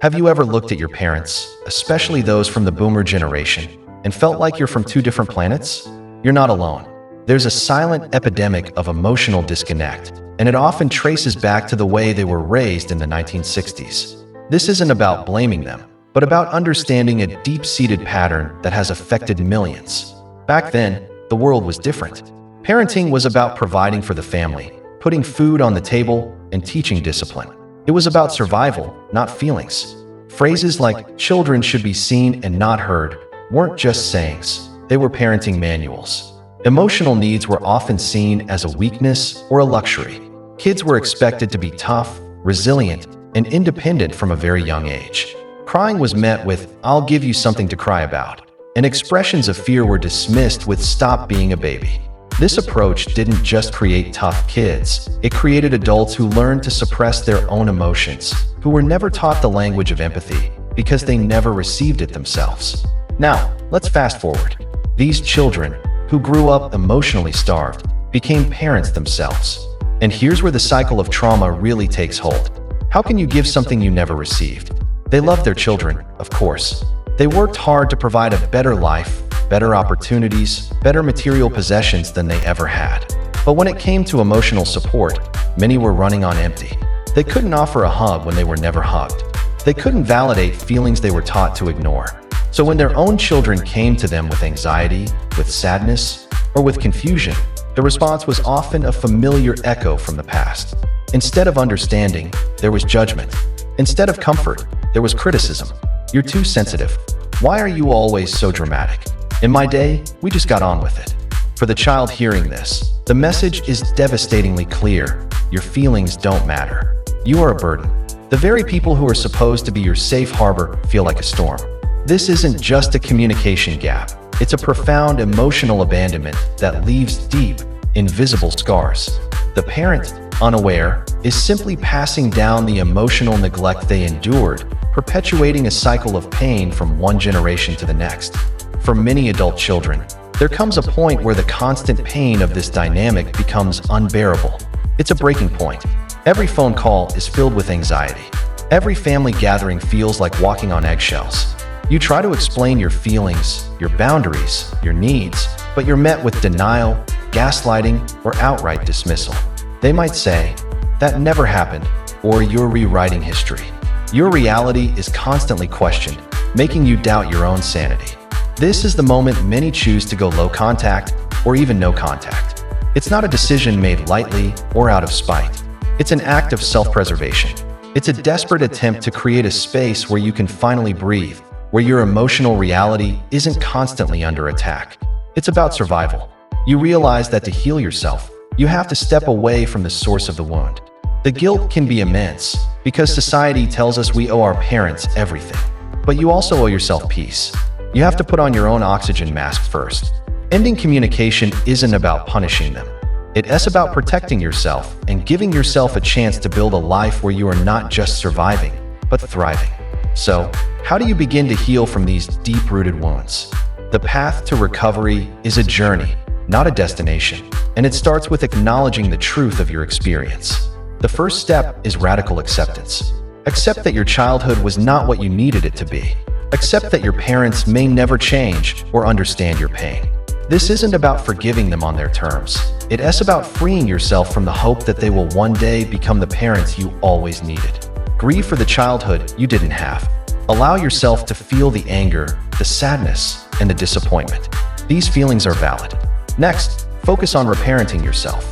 Have you ever looked at your parents, especially those from the boomer generation, and felt like you're from two different planets? You're not alone. There's a silent epidemic of emotional disconnect, and it often traces back to the way they were raised in the 1960s. This isn't about blaming them, but about understanding a deep-seated pattern that has affected millions. Back then, the world was different. Parenting was about providing for the family, putting food on the table, and teaching discipline. It was about survival, not feelings. Phrases like "children should be seen and not heard" weren't just sayings, they were parenting manuals. Emotional needs were often seen as a weakness or a luxury. Kids were expected to be tough, resilient, and independent from a very young age. Crying was met with "I'll give you something to cry about," and expressions of fear were dismissed with "stop being a baby." This approach didn't just create tough kids, it created adults who learned to suppress their own emotions, who were never taught the language of empathy because they never received it themselves. Now, let's fast forward. These children, who grew up emotionally starved, became parents themselves. And here's where the cycle of trauma really takes hold. How can you give something you never received? They loved their children, of course. They worked hard to provide a better life, better opportunities, better material possessions than they ever had. But when it came to emotional support, many were running on empty. They couldn't offer a hug when they were never hugged. They couldn't validate feelings they were taught to ignore. So when their own children came to them with anxiety, with sadness, or with confusion, the response was often a familiar echo from the past. Instead of understanding, there was judgment. Instead of comfort, there was criticism. "You're too sensitive. Why are you always so dramatic? In my day, we just got on with it." For the child hearing this, the message is devastatingly clear. Your feelings don't matter. You are a burden. The very people who are supposed to be your safe harbor feel like a storm. This isn't just a communication gap. It's a profound emotional abandonment that leaves deep, invisible scars. The parent, unaware, is simply passing down the emotional neglect they endured, perpetuating a cycle of pain from one generation to the next. For many adult children, there comes a point where the constant pain of this dynamic becomes unbearable. It's a breaking point. Every phone call is filled with anxiety. Every family gathering feels like walking on eggshells. You try to explain your feelings, your boundaries, your needs, but you're met with denial, gaslighting, or outright dismissal. They might say, "That never happened," or "You're rewriting history." Your reality is constantly questioned, making you doubt your own sanity. This is the moment many choose to go low contact or even no contact. It's not a decision made lightly or out of spite. It's an act of self-preservation. It's a desperate attempt to create a space where you can finally breathe, where your emotional reality isn't constantly under attack. It's about survival. You realize that to heal yourself, you have to step away from the source of the wound. The guilt can be immense because society tells us we owe our parents everything. But you also owe yourself peace. You have to put on your own oxygen mask first. Ending communication isn't about punishing them. It's about protecting yourself and giving yourself a chance to build a life where you are not just surviving, but thriving. So, how do you begin to heal from these deep-rooted wounds? The path to recovery is a journey, not a destination, and it starts with acknowledging the truth of your experience. The first step is radical acceptance. Accept that your childhood was not what you needed it to be. Accept that your parents may never change or understand your pain. This isn't about forgiving them on their terms. It's about freeing yourself from the hope that they will one day become the parents you always needed. Grieve for the childhood you didn't have. Allow yourself to feel the anger, the sadness, and the disappointment. These feelings are valid. Next, focus on reparenting yourself.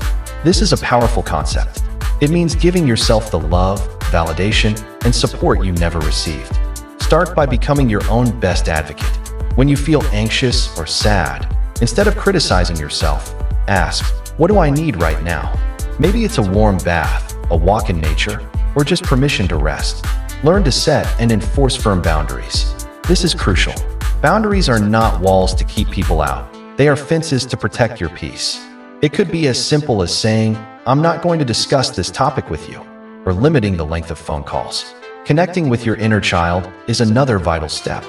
This is a powerful concept. It means giving yourself the love, validation, and support you never received. Start by becoming your own best advocate. When you feel anxious or sad, instead of criticizing yourself, ask, "What do I need right now?" Maybe it's a warm bath, a walk in nature, or just permission to rest. Learn to set and enforce firm boundaries. This is crucial. Boundaries are not walls to keep people out. They are fences to protect your peace. It could be as simple as saying, "I'm not going to discuss this topic with you," or limiting the length of phone calls. Connecting with your inner child is another vital step.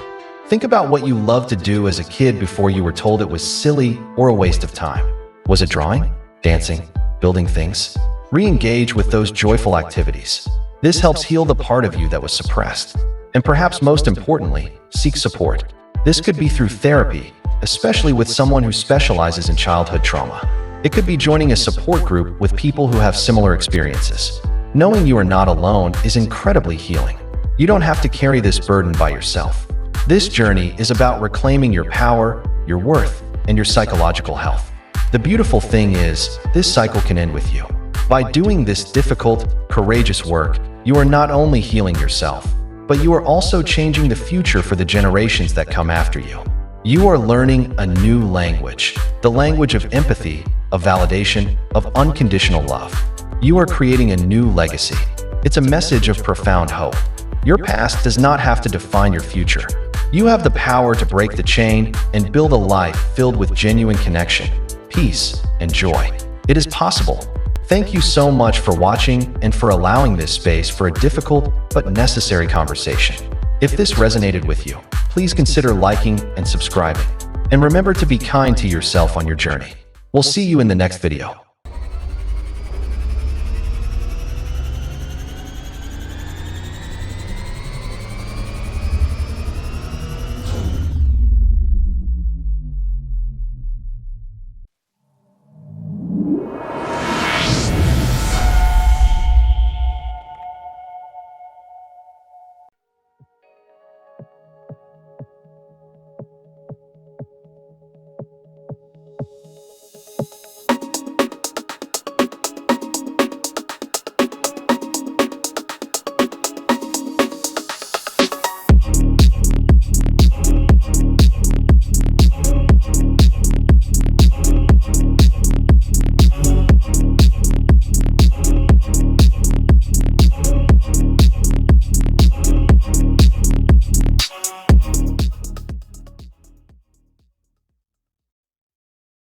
Think about what you loved to do as a kid before you were told it was silly or a waste of time. Was it drawing, dancing, building things? Re-engage with those joyful activities. This helps heal the part of you that was suppressed. And perhaps most importantly, seek support. This could be through therapy, especially with someone who specializes in childhood trauma. It could be joining a support group with people who have similar experiences. Knowing you are not alone is incredibly healing. You don't have to carry this burden by yourself. This journey is about reclaiming your power, your worth, and your psychological health. The beautiful thing is, this cycle can end with you. By doing this difficult, courageous work, you are not only healing yourself, but you are also changing the future for the generations that come after you. You are learning a new language, the language of empathy, of validation, of unconditional love. You are creating a new legacy. It's a message of profound hope. Your past does not have to define your future. You have the power to break the chain and build a life filled with genuine connection, peace, and joy. It is possible. Thank you so much for watching and for allowing this space for a difficult but necessary conversation. If this resonated with you, please consider liking and subscribing. And remember to be kind to yourself on your journey. We'll see you in the next video.